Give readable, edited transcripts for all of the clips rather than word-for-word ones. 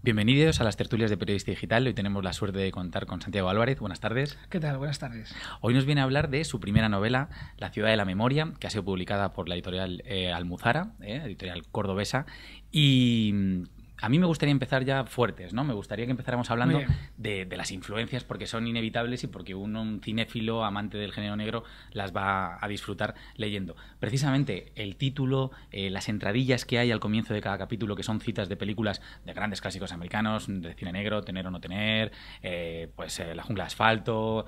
Bienvenidos a las tertulias de Periodista Digital. Hoy tenemos la suerte de contar con Santiago Álvarez. Buenas tardes. ¿Qué tal? Buenas tardes. Hoy nos viene a hablar de su primera novela, La ciudad de la memoria, que ha sido publicada por la editorial Almuzara, editorial cordobesa. Y a mí me gustaría empezar ya fuertes, ¿no? Me gustaría que empezáramos hablando de las influencias, porque son inevitables y porque un cinéfilo, amante del género negro, las va a disfrutar leyendo. Precisamente el título, las entradillas que hay al comienzo de cada capítulo, que son citas de películas de grandes clásicos americanos, de cine negro, Tener o no tener, La jungla de asfalto,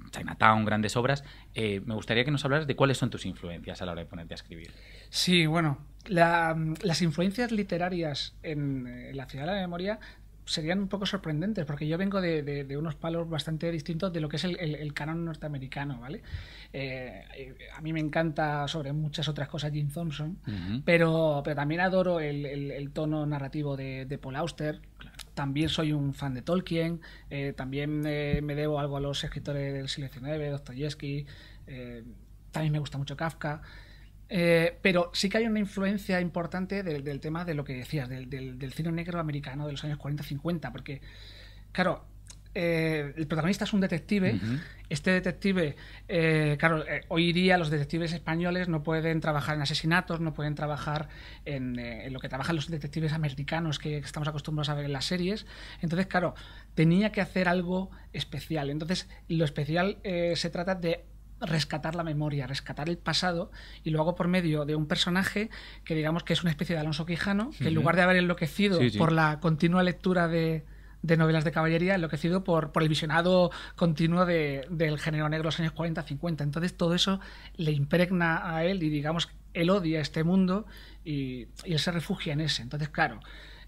Chinatown, grandes obras. Me gustaría que nos hablaras de cuáles son tus influencias a la hora de ponerte a escribir. Sí, bueno, las influencias literarias en La ciudad de la memoria serían un poco sorprendentes, porque yo vengo de unos palos bastante distintos de lo que es el canon norteamericano, ¿vale? A mí me encanta, sobre muchas otras cosas, Jim Thompson, pero también adoro el tono narrativo de Paul Auster. También soy un fan de Tolkien, también me debo algo a los escritores del siglo XIX, Dostoyevsky, también me gusta mucho Kafka. Pero sí que hay una influencia importante del tema de lo que decías, del cine negro americano de los años 40-50, porque, claro, el protagonista es un detective. Este detective, hoy día los detectives españoles no pueden trabajar en asesinatos, no pueden trabajar en lo que trabajan los detectives americanos que estamos acostumbrados a ver en las series. Entonces, claro, tenía que hacer algo especial. Entonces, lo especial se trata de rescatar la memoria, rescatar el pasado, y lo hago por medio de un personaje que digamos que es una especie de Alonso Quijano, que en lugar de haber enloquecido por la continua lectura de novelas de caballería, enloquecido por el visionado continuo del género negro de los años 40-50. Entonces todo eso le impregna a él y digamos él odia este mundo y él se refugia en ese. Entonces, claro,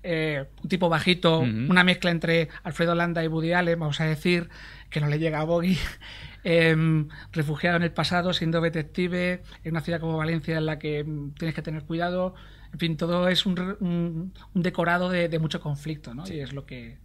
un tipo bajito, una mezcla entre Alfredo Landa y Woody Allen, vamos a decir, que no le llega a Boggy, refugiado en el pasado, siendo detective en una ciudad como Valencia en la que tienes que tener cuidado. En fin, todo es un decorado de mucho conflicto, ¿no? Sí. Y es lo que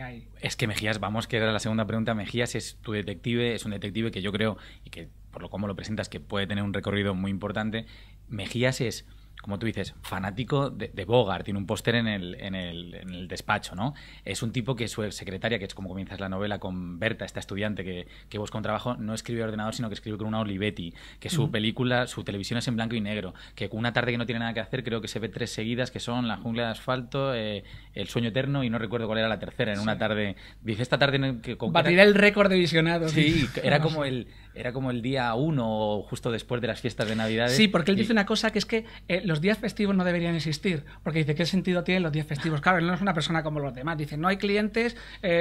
hay. Es que Mejías, vamos, que era la segunda pregunta. Mejías es tu detective, es un detective que yo creo, y que por lo como lo presentas, que puede tener un recorrido muy importante. Mejías es, como tú dices, fanático de Bogart, tiene un póster en el despacho, ¿no? Es un tipo que su secretaria, que es como comienzas la novela con Berta, esta estudiante que busca un trabajo, no escribe a ordenador, sino que escribe con una Olivetti, que su película, su televisión es en blanco y negro, que una tarde que no tiene nada que hacer, creo que se ve 3 seguidas, que son La jungla de asfalto, El sueño eterno, y no recuerdo cuál era la tercera, en una tarde. Dice, esta tarde... Batirá el récord de visionados. Sí, era como el día 1 o justo después de las fiestas de Navidades. Sí, porque él dice una cosa que es que los días festivos no deberían existir, porque dice, ¿qué sentido tienen los días festivos? Claro, él no es una persona como los demás, dice, no hay clientes,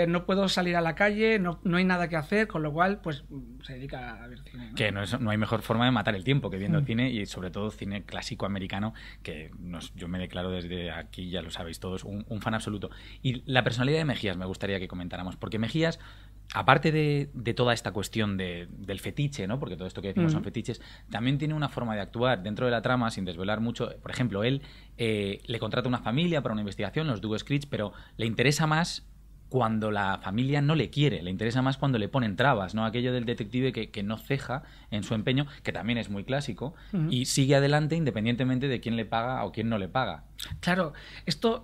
no puedo salir a la calle, no hay nada que hacer, con lo cual pues se dedica a ver cine, ¿no? Que no hay mejor forma de matar el tiempo que viendo cine, y sobre todo cine clásico americano, que yo me declaro desde aquí, ya lo sabéis todos, un fan absoluto. Y la personalidad de Mejías me gustaría que comentáramos, porque Mejías, aparte de toda esta cuestión del fetiche, ¿no? Porque todo esto que decimos son fetiches, también tiene una forma de actuar dentro de la trama, sin desvelar mucho. Por ejemplo, él le contrata una familia para una investigación, los Duo Screech, pero le interesa más cuando la familia no le quiere, le interesa más cuando le ponen trabas, ¿no? Aquello del detective que no ceja en su empeño, que también es muy clásico, y sigue adelante independientemente de quién le paga o quién no le paga. Claro,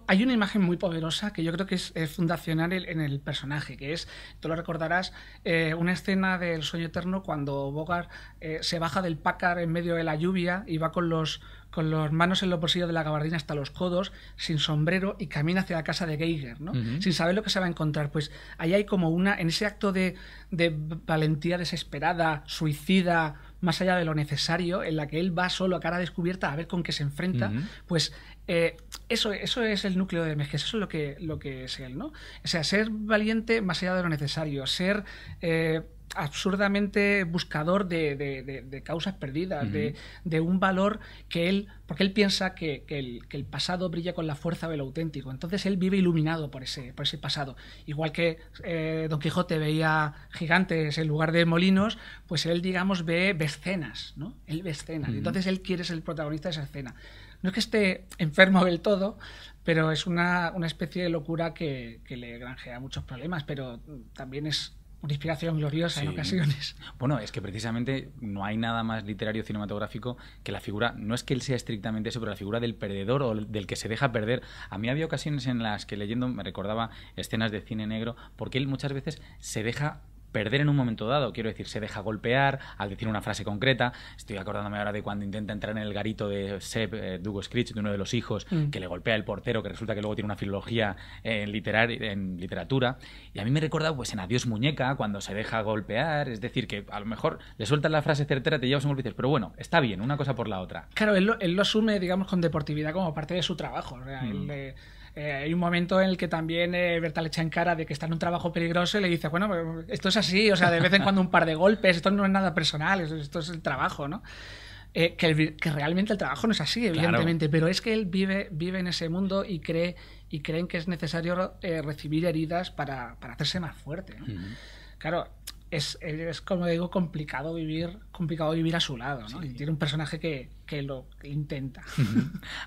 hay una imagen muy poderosa que yo creo que es fundacional en el personaje, que es, tú lo recordarás, una escena del Sueño Eterno cuando Bogart se baja del Packard en medio de la lluvia y va con las manos en los bolsillos de la gabardina hasta los codos, sin sombrero, y camina hacia la casa de Geiger, ¿no? Sin saber lo que se va a encontrar. Pues ahí hay como en ese acto de valentía desesperada, suicida, más allá de lo necesario, en la que él va solo a cara descubierta a ver con qué se enfrenta, pues eso es el núcleo de Mejías, eso es lo que es él, ¿no? O sea, ser valiente más allá de lo necesario, ser absurdamente buscador de causas perdidas, de un valor porque él piensa que el pasado brilla con la fuerza de lo auténtico. Entonces él vive iluminado por ese pasado. Igual que Don Quijote veía gigantes en lugar de molinos, pues él, digamos, ve escenas, ¿no? Él ve escenas. Entonces él quiere ser el protagonista de esa escena. No es que esté enfermo del todo, pero es una especie de locura que le granjea muchos problemas, pero también es una inspiración gloriosa en ocasiones. Bueno, es que precisamente no hay nada más literario cinematográfico que la figura, no es que él sea estrictamente eso, pero la figura del perdedor o del que se deja perder. A mí había ocasiones en las que leyendo me recordaba escenas de cine negro, porque él muchas veces se deja perder en un momento dado, quiero decir, se deja golpear al decir una frase concreta. Estoy acordándome ahora de cuando intenta entrar en el garito de Seb, Dugo Screech, de uno de los hijos, que le golpea el portero, que resulta que luego tiene una filología en literatura, y a mí me recuerda pues en Adiós muñeca, cuando se deja golpear, es decir, que a lo mejor le sueltas la frase certera, te llevas un golpe y dices, pero bueno, está bien, una cosa por la otra. Claro, él lo asume, digamos, con deportividad como parte de su trabajo. O sea, hay un momento en el que también Berta le echa en cara de que está en un trabajo peligroso y le dice, bueno, esto es así, o sea, de vez en cuando un par de golpes, esto no es nada personal, esto es el trabajo, ¿no? Que realmente el trabajo no es así, evidentemente, pero es que él vive en ese mundo y creen que es necesario recibir heridas para hacerse más fuerte, ¿no? Claro, es como digo, complicado vivir a su lado, ¿no? Y tiene un personaje que lo intenta.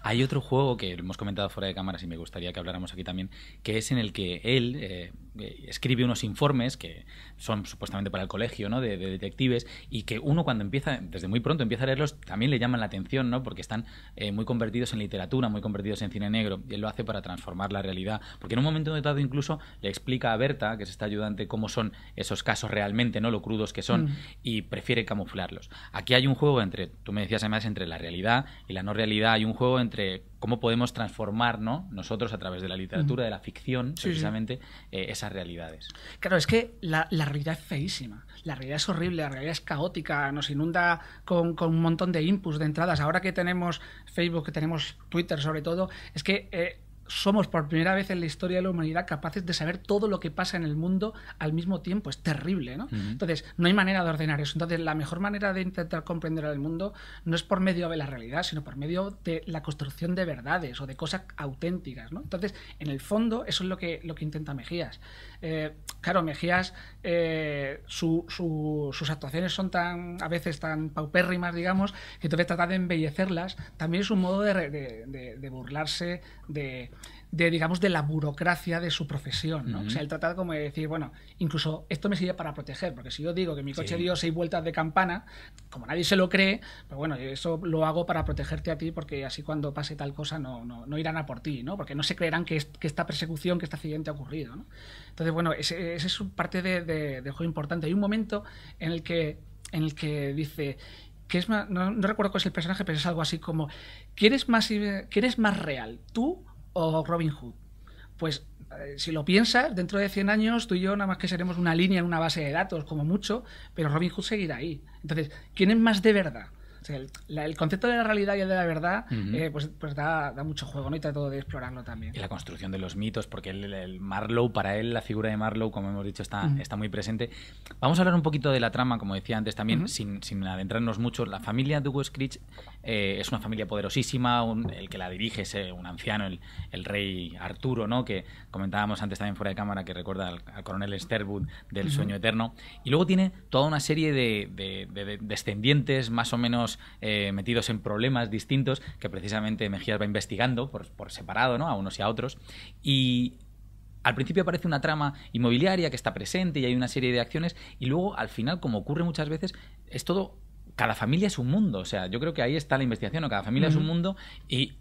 Hay otro juego que hemos comentado fuera de cámaras y me gustaría que habláramos aquí también, que es en el que él escribe unos informes que son supuestamente para el colegio, ¿no? de detectives, y que uno cuando empieza, desde muy pronto empieza a leerlos, también le llaman la atención, ¿no? Porque están muy convertidos en literatura, muy convertidos en cine negro, y él lo hace para transformar la realidad, porque en un momento dado incluso le explica a Berta, que es esta ayudante, cómo son esos casos realmente, ¿no? Lo crudos que son, y prefiere camuflarlos. Aquí hay un juego entre, tú me decías además, entre la realidad y la no realidad, hay un juego entre cómo podemos transformar, ¿no? Nosotros a través de la literatura, de la ficción, precisamente, esas realidades. Claro, es que la realidad es feísima, la realidad es horrible, la realidad es caótica, nos inunda con un montón de inputs, de entradas. Ahora que tenemos Facebook, que tenemos Twitter sobre todo, es que somos por primera vez en la historia de la humanidad capaces de saber todo lo que pasa en el mundo al mismo tiempo. Es terrible, ¿no? Entonces, no hay manera de ordenar eso. Entonces, la mejor manera de intentar comprender el mundo no es por medio de la realidad, sino por medio de la construcción de verdades o de cosas auténticas, ¿no? Entonces, en el fondo, eso es lo que intenta Mejías. Claro, Mejías, sus actuaciones son a veces tan paupérrimas, digamos, que entonces trata de embellecerlas. También es un modo de burlarse digamos, de la burocracia de su profesión, ¿no? O sea, él trata como de decir, bueno, incluso esto me sirve para proteger, porque si yo digo que mi coche dio 6 vueltas de campana, como nadie se lo cree, pues bueno, eso lo hago para protegerte a ti, porque así cuando pase tal cosa no irán a por ti, ¿no? Porque no se creerán que esta persecución, que este accidente ha ocurrido, ¿no? Entonces, bueno, ese es parte de juego importante. Hay un momento en el que dice que es más, no recuerdo cuál es el personaje, pero es algo así como, ¿quieres más real, tú o Robin Hood? Pues si lo piensas, dentro de 100 años tú y yo nada más que seremos una línea en una base de datos como mucho, pero Robin Hood seguirá ahí. Entonces, ¿quién es más de verdad? O sea, el concepto de la realidad y el de la verdad pues da mucho juego, ¿no? Y trato de explorarlo también. Y la construcción de los mitos, porque el Marlowe, para él la figura de Marlowe, como hemos dicho, está muy presente. Vamos a hablar un poquito de la trama, como decía antes también, sin adentrarnos mucho. La familia Dugo Screech es una familia poderosísima, el que la dirige es un anciano, el rey Arturo, ¿no? Que comentábamos antes también fuera de cámara, que recuerda al coronel Sterwood del Sueño Eterno. Y luego tiene toda una serie de descendientes más o menos metidos en problemas distintos que precisamente Mejías va investigando por separado, ¿no? A unos y a otros. Y al principio aparece una trama inmobiliaria que está presente y hay una serie de acciones, y luego al final, como ocurre muchas veces, es todo, cada familia es un mundo. O sea, yo creo que ahí está la investigación, ¿no? Cada familia es un mundo y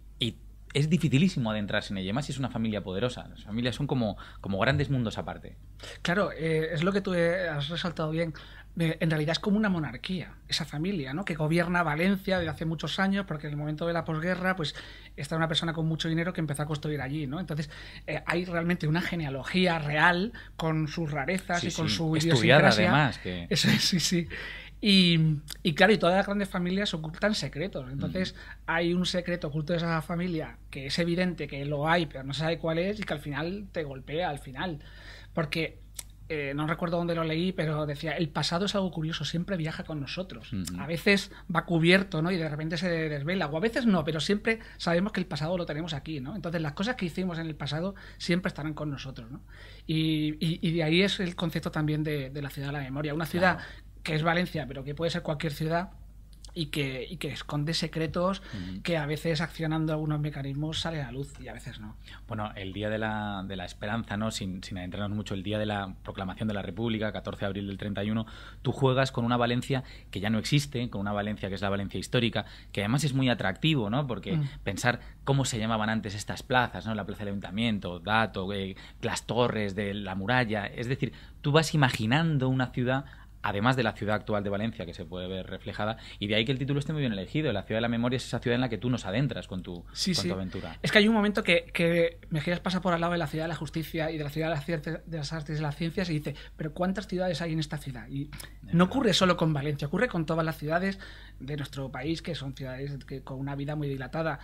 es dificilísimo adentrarse en ella, más si es una familia poderosa. Las familias son como grandes mundos aparte. Claro, es lo que tú has resaltado bien. En realidad es como una monarquía, esa familia, ¿no? Que gobierna Valencia desde hace muchos años, porque en el momento de la posguerra pues está una persona con mucho dinero que empezó a construir allí, ¿no? Entonces hay realmente una genealogía real con sus rarezas y con su estudiada idiosincrasia. Además. Que... Eso es, sí. Y claro, y todas las grandes familias ocultan secretos. Entonces hay un secreto oculto de esa familia que es evidente que lo hay, pero no se sabe cuál es, y que al final te golpea al final. Porque no recuerdo dónde lo leí, pero decía, el pasado es algo curioso, siempre viaja con nosotros. A veces va cubierto, ¿no? Y de repente se desvela, o a veces no, pero siempre sabemos que el pasado lo tenemos aquí, ¿no? Entonces las cosas que hicimos en el pasado siempre estarán con nosotros, ¿no? Y de ahí es el concepto también de la ciudad de la memoria. Una ciudad que es Valencia, pero que puede ser cualquier ciudad, y que esconde secretos que a veces accionando algunos mecanismos sale a la luz y a veces no. Bueno, el día de la esperanza, ¿no? Sin adentrarnos mucho, el día de la proclamación de la República, 14 de abril del 31, tú juegas con una Valencia que ya no existe, con una Valencia que es la Valencia histórica, que además es muy atractivo, ¿no? Porque pensar cómo se llamaban antes estas plazas, ¿no? La Plaza del Ayuntamiento, Dato, las torres de la muralla, es decir, tú vas imaginando una ciudad, además de la ciudad actual de Valencia, que se puede ver reflejada, y de ahí que el título esté muy bien elegido. La ciudad de la memoria es esa ciudad en la que tú nos adentras con tu aventura. Es que hay un momento que Mejías pasa por al lado de la ciudad de la justicia y de la ciudad de las artes y de las ciencias y dice, pero ¿cuántas ciudades hay en esta ciudad? Y no ocurre solo con Valencia, ocurre con todas las ciudades de nuestro país, que son ciudades con una vida muy dilatada.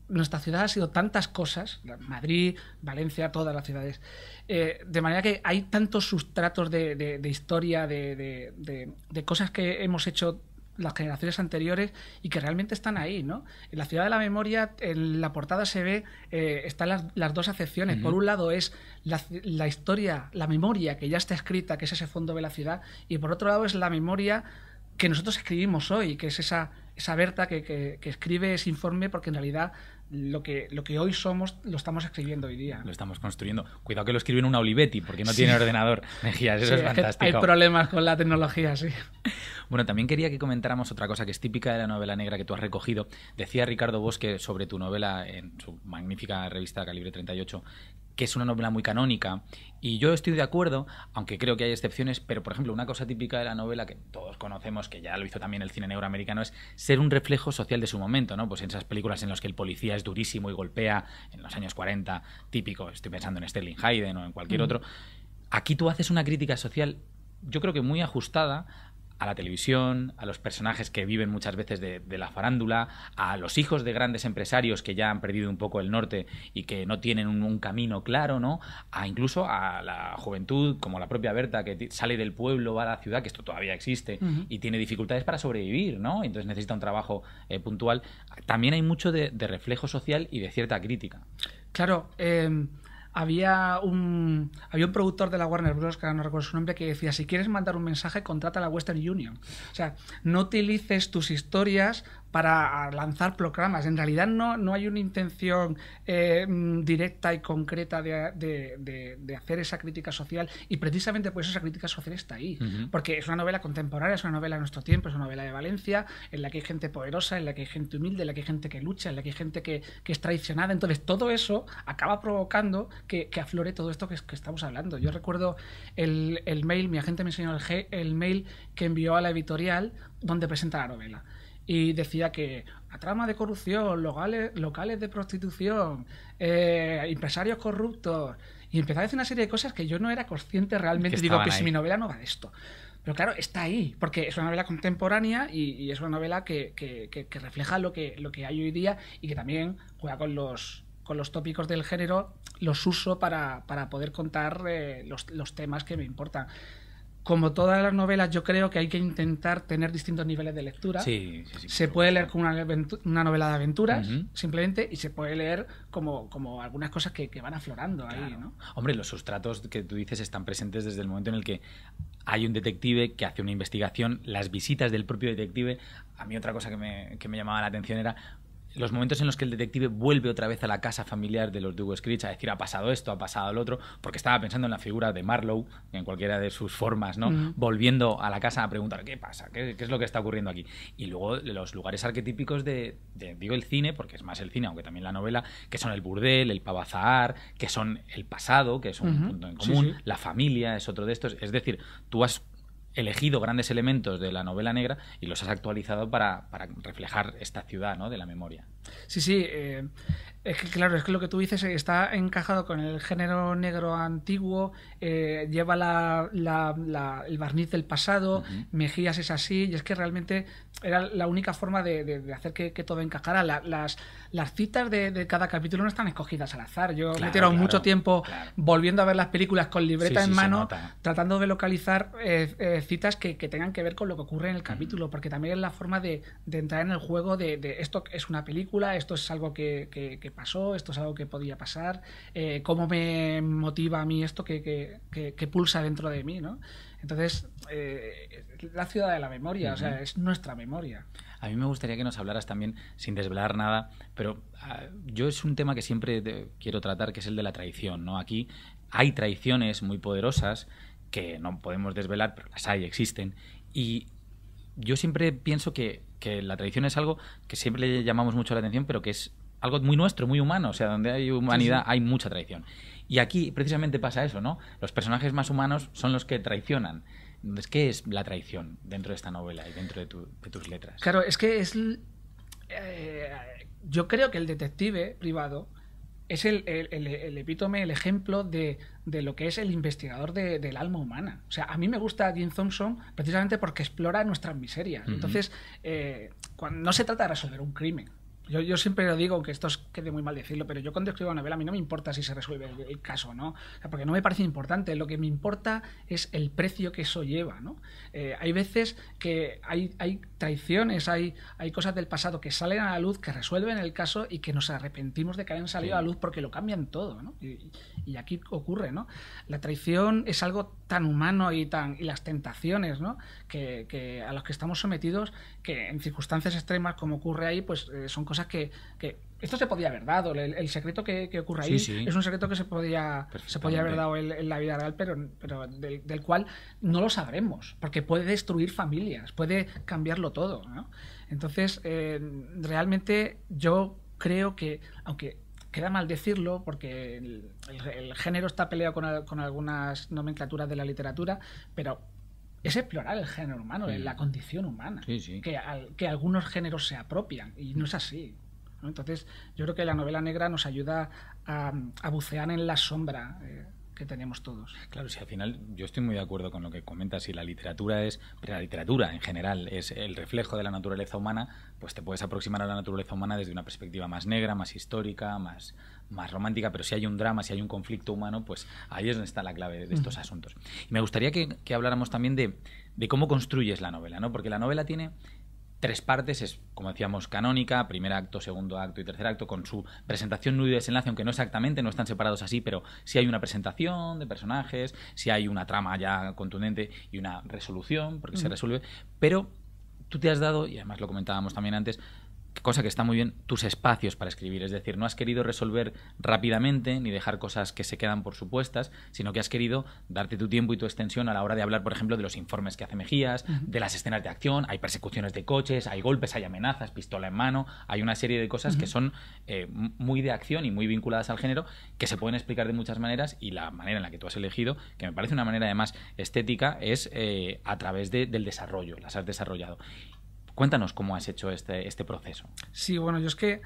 Nuestra ciudad ha sido tantas cosas, Madrid, Valencia, todas las ciudades, de manera que hay tantos sustratos de historia, de cosas que hemos hecho las generaciones anteriores y que realmente están ahí, ¿no? En la ciudad de la memoria, en la portada se ve, están las dos acepciones. Por un lado es la historia, la memoria que ya está escrita, que es ese fondo de la ciudad, y por otro lado es la memoria que nosotros escribimos hoy, que es esa Berta que escribe ese informe, porque en realidad lo que hoy somos lo estamos escribiendo hoy día. Lo estamos construyendo. Cuidado que lo escribe en una Olivetti, porque no tiene ordenador. Mejías, eso es fantástico. Hay problemas con la tecnología, sí. Bueno, también quería que comentáramos otra cosa que es típica de la novela negra que tú has recogido. Decía Ricardo Bosque sobre tu novela en su magnífica revista Calibre 38, que es una novela muy canónica, y yo estoy de acuerdo, aunque creo que hay excepciones, pero por ejemplo una cosa típica de la novela que todos conocemos, que ya lo hizo también el cine negro americano, es ser un reflejo social de su momento, ¿no? Pues en esas películas en las que el policía es durísimo y golpea en los años 40, típico, estoy pensando en Sterling Hayden o en cualquier otro. Aquí tú haces una crítica social, yo creo que muy ajustada a la televisión, a los personajes que viven muchas veces de la farándula, a los hijos de grandes empresarios que ya han perdido un poco el norte y que no tienen un camino claro, ¿no? A incluso a la juventud, como la propia Berta, que sale del pueblo, va a la ciudad, que esto todavía existe, y tiene dificultades para sobrevivir, ¿no? Entonces necesita un trabajo puntual. También hay mucho de reflejo social y de cierta crítica. Claro, había un productor de la Warner Bros., que ahora no recuerdo su nombre, que decía, si quieres mandar un mensaje, contrata a la Western Union. O sea, no utilices tus historias para lanzar proclamas. En realidad no hay una intención directa y concreta de hacer esa crítica social, y precisamente por eso esa crítica social está ahí. Porque es una novela contemporánea, es una novela de nuestro tiempo, es una novela de Valencia, en la que hay gente poderosa, en la que hay gente humilde, en la que hay gente que lucha, en la que hay gente que es traicionada. Entonces todo eso acaba provocando que aflore todo esto que estamos hablando. Yo recuerdo el mail, mi agente me enseñó el mail que envió a la editorial donde presenta la novela. Y decía que a trama de corrupción, locales de prostitución, empresarios corruptos, y empezaba a decir una serie de cosas que yo no era consciente realmente. Digo, que si mi novela no va de esto. Pero claro, está ahí, porque es una novela contemporánea y es una novela que refleja lo que hay hoy día, y que también juega con los tópicos del género, los uso para poder contar los temas que me importan. Como todas las novelas, yo creo que hay que intentar tener distintos niveles de lectura. Sí, se puede leer como una novela de aventuras, simplemente, y se puede leer como algunas cosas que van aflorando ahí, ¿no? Hombre, los sustratos que tú dices están presentes desde el momento en el que hay un detective que hace una investigación, las visitas del propio detective. A mí otra cosa que me llamaba la atención era los momentos en los que el detective vuelve otra vez a la casa familiar de los Dugo Screech a decir, ha pasado esto, ha pasado lo otro, porque estaba pensando en la figura de Marlowe, en cualquiera de sus formas, ¿no? Volviendo a la casa a preguntar, ¿qué pasa? ¿Qué es lo que está ocurriendo aquí? Y luego los lugares arquetípicos digo el cine, porque es más el cine, aunque también la novela, que son el burdel, el pavazahar, que son el pasado, que es un punto en común, la familia es otro de estos. Es decir, tú has elegido grandes elementos de la novela negra y los has actualizado para reflejar esta ciudad, ¿no?, de la memoria. Sí, es que claro, es que lo que tú dices está encajado con el género negro antiguo, lleva el barniz del pasado, Mejías es así, y es que realmente era la única forma de hacer que todo encajara. Las citas de cada capítulo no están escogidas al azar. Yo me he tirado mucho tiempo volviendo a ver las películas con libreta en mano, tratando de localizar citas que tengan que ver con lo que ocurre en el capítulo, porque también es la forma de entrar en el juego de esto es una película, película, esto es algo que pasó, esto es algo que podía pasar, cómo me motiva a mí esto que pulsa dentro de mí, ¿no? Entonces, la ciudad de la memoria, o sea, es nuestra memoria. A mí me gustaría que nos hablaras también, sin desvelar nada, pero yo es un tema que siempre quiero tratar, que es el de la traición, ¿no? Aquí hay traiciones muy poderosas que no podemos desvelar, pero las hay, existen, y yo siempre pienso que la traición es algo que siempre le llamamos mucho la atención, pero que es algo muy nuestro, muy humano, o sea, donde hay humanidad hay mucha traición. Y aquí precisamente pasa eso, ¿no? Los personajes más humanos son los que traicionan. Entonces, ¿qué es la traición dentro de esta novela y dentro de tus letras? Claro, es que yo creo que el detective privado es el epítome, el ejemplo de lo que es el investigador del alma humana. O sea, a mí me gusta Jim Thompson precisamente porque explora nuestras miserias. Entonces, cuando no se trata de resolver un crimen. Yo siempre lo digo, aunque esto quede muy mal decirlo, pero yo cuando escribo una novela a mí no me importa si se resuelve el caso, ¿no? O sea, porque no me parece importante. Lo que me importa es el precio que eso lleva, ¿no? Hay veces que hay traiciones, hay cosas del pasado que salen a la luz, que resuelven el caso y que nos arrepentimos de que hayan salido a la luz porque lo cambian todo, ¿no? Y aquí ocurre, ¿no? La traición es algo tan humano y las tentaciones, ¿no? Que a los que estamos sometidos, que en circunstancias extremas como ocurre ahí, pues son cosas que esto se podía haber dado. El secreto que ocurre ahí es un secreto que se podía haber dado en la vida real, pero del cual no lo sabremos, porque puede destruir familias, puede cambiarlo todo, ¿no? Entonces, realmente yo creo que, aunque queda mal decirlo, porque el género está peleado con algunas nomenclaturas de la literatura, pero es explorar el género humano, la condición humana, que algunos géneros se apropian, y no es así, ¿no? Entonces, yo creo que la novela negra nos ayuda a bucear en la sombra que tenemos todos. Claro, si al final yo estoy muy de acuerdo con lo que comentas, si la literatura en general es el reflejo de la naturaleza humana, pues te puedes aproximar a la naturaleza humana desde una perspectiva más negra, más histórica, más romántica, pero si hay un drama, si hay un conflicto humano, pues ahí es donde está la clave de estos asuntos. Y me gustaría que habláramos también de cómo construyes la novela, ¿no? Porque la novela tiene 3 partes, es, como decíamos, canónica, primer acto, segundo acto y tercer acto, con su presentación, nudo y desenlace, aunque no exactamente, no están separados así, pero sí hay una presentación de personajes, sí hay una trama ya contundente y una resolución, porque se resuelve, pero tú te has dado, y además lo comentábamos también antes, cosa que está muy bien, tus espacios para escribir. Es decir, no has querido resolver rápidamente ni dejar cosas que se quedan por supuestas, sino que has querido darte tu tiempo y tu extensión a la hora de hablar, por ejemplo, de los informes que hace Mejías, de las escenas de acción, hay persecuciones de coches, hay golpes, hay amenazas, pistola en mano, hay una serie de cosas que son muy de acción y muy vinculadas al género, que se pueden explicar de muchas maneras, y la manera en la que tú has elegido, que me parece una manera además estética, es a través del desarrollo, las has desarrollado. Cuéntanos cómo has hecho este proceso. Sí, bueno, yo es que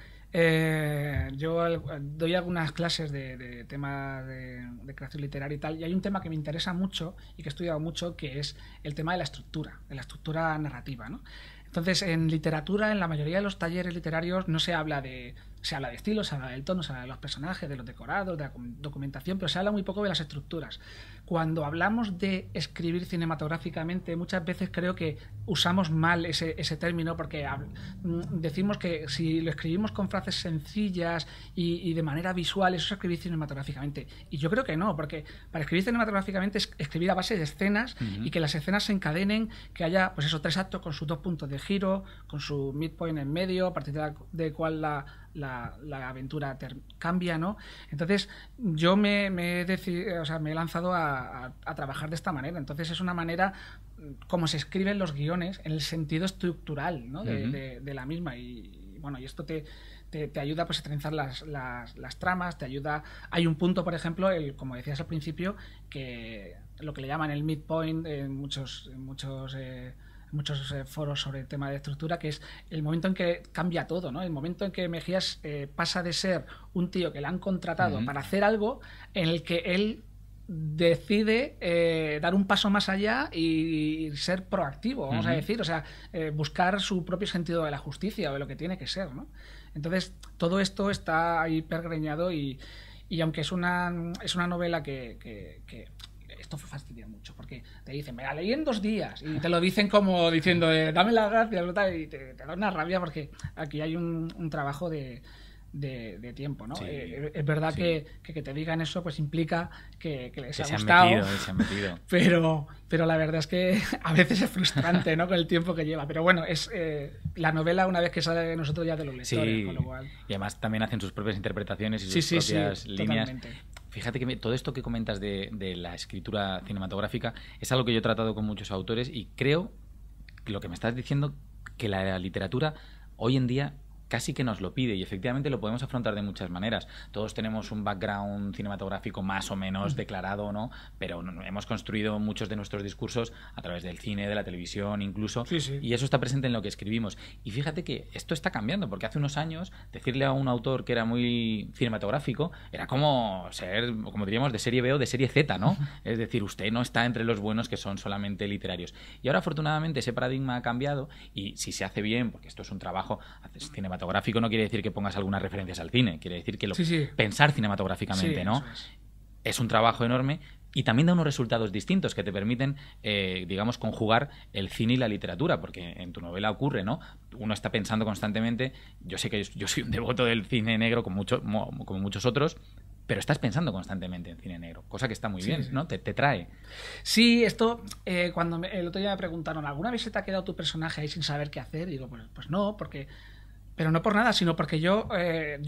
yo doy algunas clases de temas de creación literaria y tal, y hay un tema que me interesa mucho y que he estudiado mucho, que es el tema de la estructura narrativa, ¿no? Entonces, en literatura, en la mayoría de los talleres literarios no se habla de estilo, se habla del tono, se habla de los personajes, de los decorados, de la documentación, pero se habla muy poco de las estructuras. Cuando hablamos de escribir cinematográficamente, muchas veces creo que usamos mal ese término, porque decimos que si lo escribimos con frases sencillas y de manera visual, eso es escribir cinematográficamente. Y yo creo que no, porque para escribir cinematográficamente es escribir a base de escenas y que las escenas se encadenen, que haya, pues eso, 3 actos con sus 2 puntos de giro, con su midpoint en medio, a partir de cual la aventura cambia, ¿no? Entonces yo me he lanzado a trabajar de esta manera. Entonces es una manera como se escriben los guiones en el sentido estructural, ¿no? de la misma, y bueno, y esto te ayuda, pues, a trenzar las tramas, te ayuda. Hay un punto, por ejemplo, como decías al principio, que lo que le llaman el midpoint en muchos foros sobre el tema de estructura, que es el momento en que cambia todo, ¿no? El momento en que Mejías pasa de ser un tío que le han contratado para hacer algo, en el que él decide dar un paso más allá y ser proactivo, vamos a decir, o sea, buscar su propio sentido de la justicia o de lo que tiene que ser, ¿no? Entonces, todo esto está ahí pergreñado, y aunque es una novela que esto fastidia mucho, porque te dicen, me la leí en 2 días, y te lo dicen como diciendo, dame las gracias, y te da una rabia, porque aquí hay un trabajo de tiempo, ¿no? Sí, es verdad sí. que te digan eso pues implica que les Que ha se han gustado, metido, se han metido. pero la verdad es que a veces es frustrante, ¿no? Con el tiempo que lleva. Pero bueno, es la novela una vez que sale de nosotros ya de los lectores, Sí, con lo cual... y además también hacen sus propias interpretaciones y sus Sí, propias líneas. totalmente. Fíjate que todo esto que comentas de la escritura cinematográfica es algo que yo he tratado con muchos autores y creo que lo que me estás diciendo, que la literatura hoy en día casi que nos lo pide y efectivamente lo podemos afrontar de muchas maneras. Todos tenemos un background cinematográfico más o menos declarado, ¿no? Pero hemos construido muchos de nuestros discursos a través del cine, de la televisión incluso, Sí. y eso está presente en lo que escribimos. Y fíjate que esto está cambiando, porque hace unos años decirle a un autor que era muy cinematográfico era como ser, como diríamos, de serie B o de serie Z, ¿no? Es decir, usted no está entre los buenos que son solamente literarios. Y ahora afortunadamente ese paradigma ha cambiado y si se hace bien, porque esto es un trabajo cinematográfico, no quiere decir que pongas algunas referencias al cine, quiere decir que pensar cinematográficamente, ¿no? Es un trabajo enorme y también da unos resultados distintos que te permiten, digamos, conjugar el cine y la literatura, porque en tu novela ocurre, ¿no? Uno está pensando constantemente, yo sé que yo soy un devoto del cine negro como muchos otros, pero estás pensando constantemente en cine negro, cosa que está muy bien, ¿no? Te trae. Sí, esto, cuando el otro día me preguntaron, ¿alguna vez se te ha quedado tu personaje ahí sin saber qué hacer? Y digo, pues no, porque... Pero no por nada, sino porque yo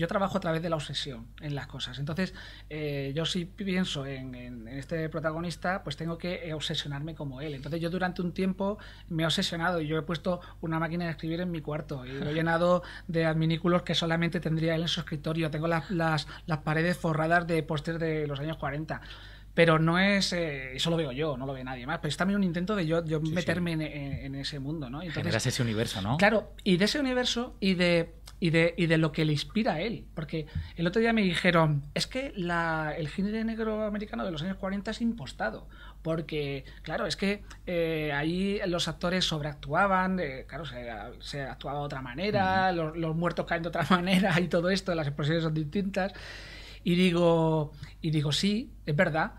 trabajo a través de la obsesión en las cosas. Entonces, yo si pienso en este protagonista, pues tengo que obsesionarme como él. Entonces, yo durante un tiempo me he obsesionado y yo he puesto una máquina de escribir en mi cuarto y lo he llenado de adminículos que solamente tendría él en su escritorio. Tengo las paredes forradas de pósters de los años 40. Pero no es... eso lo veo yo, no lo ve nadie más. Pero es también un intento de yo meterme en ese mundo, ¿no? Entonces, generas ese universo, ¿no? Claro, y de ese universo y de lo que le inspira a él. Porque el otro día me dijeron, es que el cine negro americano de los años 40 es impostado. Porque, claro, es que ahí los actores sobreactuaban, claro, se actuaba de otra manera, los muertos caen de otra manera y todo esto, las expresiones son distintas. Y digo, sí, es verdad.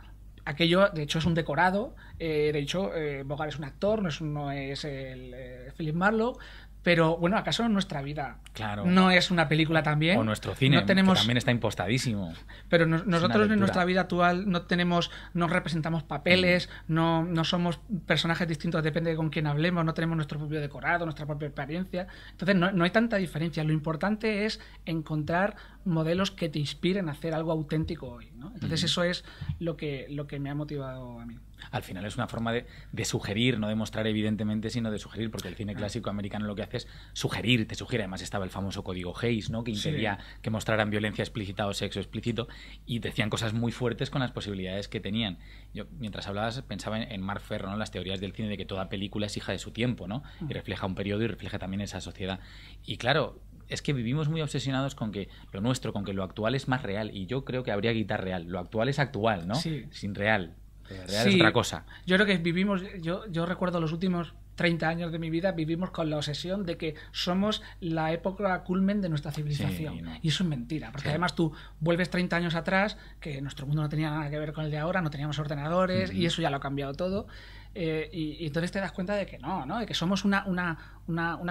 Aquello, de hecho, es un decorado. De hecho, Bogart es un actor, no es el Philip Marlowe. Pero, bueno, ¿acaso nuestra vida claro. no es una película también? O nuestro cine, no tenemos... que también está impostadísimo. Pero nosotros en nuestra vida actual no representamos papeles, no somos personajes distintos, depende de con quién hablemos, no tenemos nuestro propio decorado, nuestra propia experiencia. Entonces no hay tanta diferencia. Lo importante es encontrar modelos que te inspiren a hacer algo auténtico hoy, ¿no? Entonces eso es lo que me ha motivado a mí. Al final es una forma de sugerir, no de mostrar evidentemente, sino de sugerir, porque el cine clásico americano lo que hace es sugerir, te sugiere. Además estaba el famoso código Hays, ¿no? Que impedía que mostraran violencia explícita o sexo explícito y decían cosas muy fuertes con las posibilidades que tenían. Yo, mientras hablabas, pensaba en Marc Ferro, ¿no? Las teorías del cine de que toda película es hija de su tiempo, ¿no? Y refleja un periodo y refleja también esa sociedad. Y claro, es que vivimos muy obsesionados con que lo nuestro, con que lo actual es más real. Y yo creo que habría que quitar real. Lo actual es actual, ¿no? Sí. Sin real. Real es otra cosa. Yo creo que vivimos, yo recuerdo los últimos 30 años de mi vida, vivimos con la obsesión de que somos la época culmen de nuestra civilización. Y eso es mentira, porque además tú vuelves 30 años atrás, que nuestro mundo no tenía nada que ver con el de ahora, no teníamos ordenadores y eso ya lo ha cambiado todo. Y entonces te das cuenta de que no, de que somos una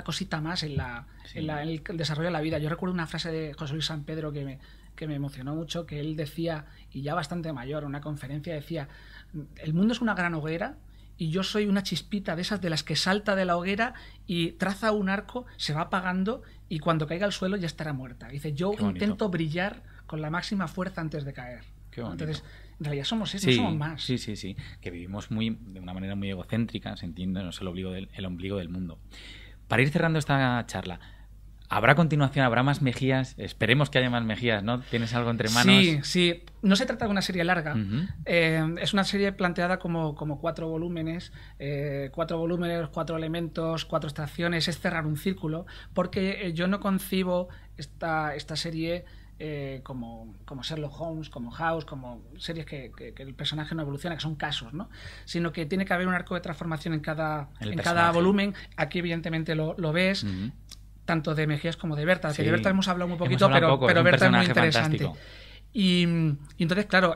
cosita más en el desarrollo de la vida. Yo recuerdo una frase de José Luis San Pedro que me emocionó mucho, que él decía, y ya bastante mayor, en una conferencia decía: el mundo es una gran hoguera y yo soy una chispita de esas de las que salta de la hoguera y traza un arco, se va apagando y cuando caiga al suelo ya estará muerta. Dice, yo intento brillar con la máxima fuerza antes de caer. Qué bonito. Entonces, en realidad somos eso, no somos más. Sí, que vivimos de una manera muy egocéntrica, se entiende, no es el ombligo del mundo. Para ir cerrando esta charla, ¿habrá continuación? ¿Habrá más Mejías? Esperemos que haya más Mejías, ¿no? ¿Tienes algo entre manos? Sí. No se trata de una serie larga. Es una serie planteada como 4 volúmenes. 4 volúmenes, 4 elementos, 4 estaciones. Es cerrar un círculo. Porque yo no concibo esta serie como Sherlock Holmes, como House, como series que el personaje no evoluciona, que son casos, ¿no? Sino que tiene que haber un arco de transformación en cada volumen. Aquí evidentemente lo ves. Tanto de Mejías como de Berta, que de Berta hemos hablado muy poquito, pero Berta es muy interesante. Fantástico. Y entonces, claro,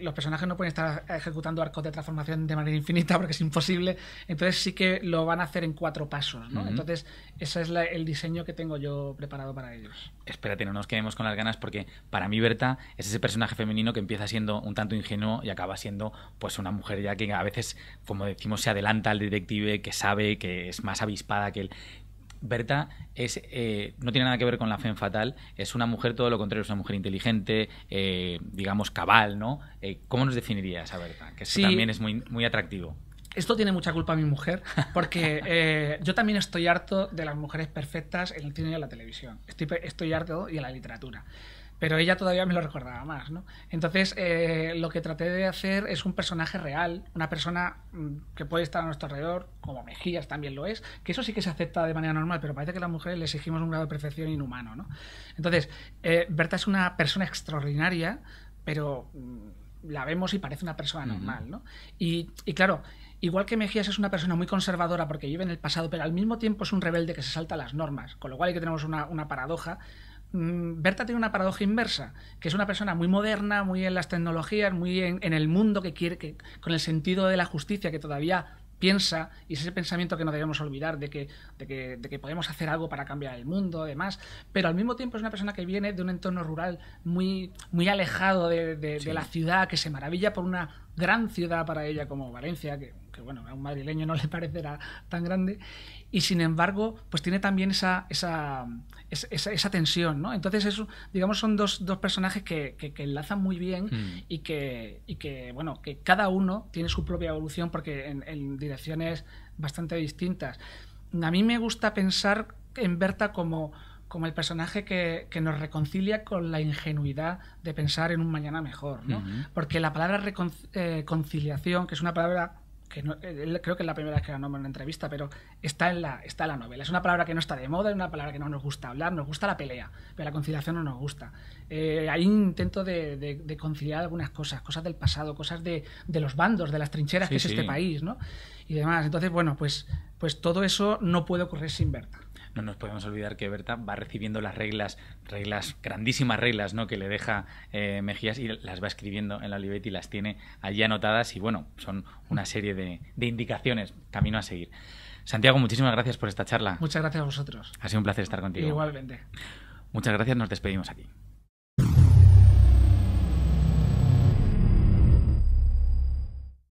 los personajes no pueden estar ejecutando arcos de transformación de manera infinita porque es imposible. Entonces sí que lo van a hacer en 4 pasos, ¿no? Entonces ese es el diseño que tengo yo preparado para ellos. Espérate, no nos quedemos con las ganas, porque para mí Berta es ese personaje femenino que empieza siendo un tanto ingenuo y acaba siendo pues una mujer ya que a veces, como decimos, se adelanta al detective, que sabe, que es más avispada que él. Berta no tiene nada que ver con la femme fatal, es una mujer todo lo contrario, es una mujer inteligente, digamos cabal, ¿no? ¿Cómo nos definirías a Berta? Que eso también es muy, muy atractivo. Esto tiene mucha culpa a mi mujer, porque yo también estoy harto de las mujeres perfectas en el cine y en la televisión. Estoy harto y en la literatura. Pero ella todavía me lo recordaba más, ¿no? Entonces, lo que traté de hacer es un personaje real, una persona que puede estar a nuestro alrededor, como Mejías también lo es, que eso sí que se acepta de manera normal, pero parece que a las mujeres le exigimos un grado de perfección inhumano, ¿no? Entonces, Berta es una persona extraordinaria, pero la vemos y parece una persona normal, ¿no? Y claro, igual que Mejías es una persona muy conservadora porque vive en el pasado, pero al mismo tiempo es un rebelde que se salta las normas, con lo cual aquí tenemos una paradoja. Berta tiene una paradoja inversa, que es una persona muy moderna, muy en las tecnologías, muy en el mundo, que quiere, con el sentido de la justicia, que todavía piensa, y es ese pensamiento que no debemos olvidar, de que podemos hacer algo para cambiar el mundo, demás, pero al mismo tiempo es una persona que viene de un entorno rural muy, muy alejado de la ciudad, que se maravilla por una gran ciudad para ella como Valencia, que bueno, a un madrileño no le parecerá tan grande, y sin embargo, pues tiene también esa tensión, ¿no? Entonces, eso, digamos, son dos personajes que enlazan muy bien y que, bueno, que cada uno tiene su propia evolución porque en direcciones bastante distintas. A mí me gusta pensar en Berta como el personaje que nos reconcilia con la ingenuidad de pensar en un mañana mejor, ¿no? Porque la palabra conciliación, que es una palabra que no, creo que es la primera vez que la nombro en una entrevista, pero está en la novela. Es una palabra que no está de moda, es una palabra que no nos gusta hablar, nos gusta la pelea, pero la conciliación no nos gusta. Hay un intento de conciliar algunas cosas del pasado, cosas de los bandos, de las trincheras que es este país, ¿no? Y demás. Entonces, bueno, pues todo eso no puede ocurrir sin Berta. No nos podemos olvidar que Berta va recibiendo las reglas, grandísimas reglas, ¿no?, que le deja Mejías, y las va escribiendo en la libreta y las tiene allí anotadas, y bueno, son una serie de indicaciones, camino a seguir. Santiago, muchísimas gracias por esta charla. Muchas gracias a vosotros. Ha sido un placer estar contigo. Igualmente. Muchas gracias, nos despedimos aquí.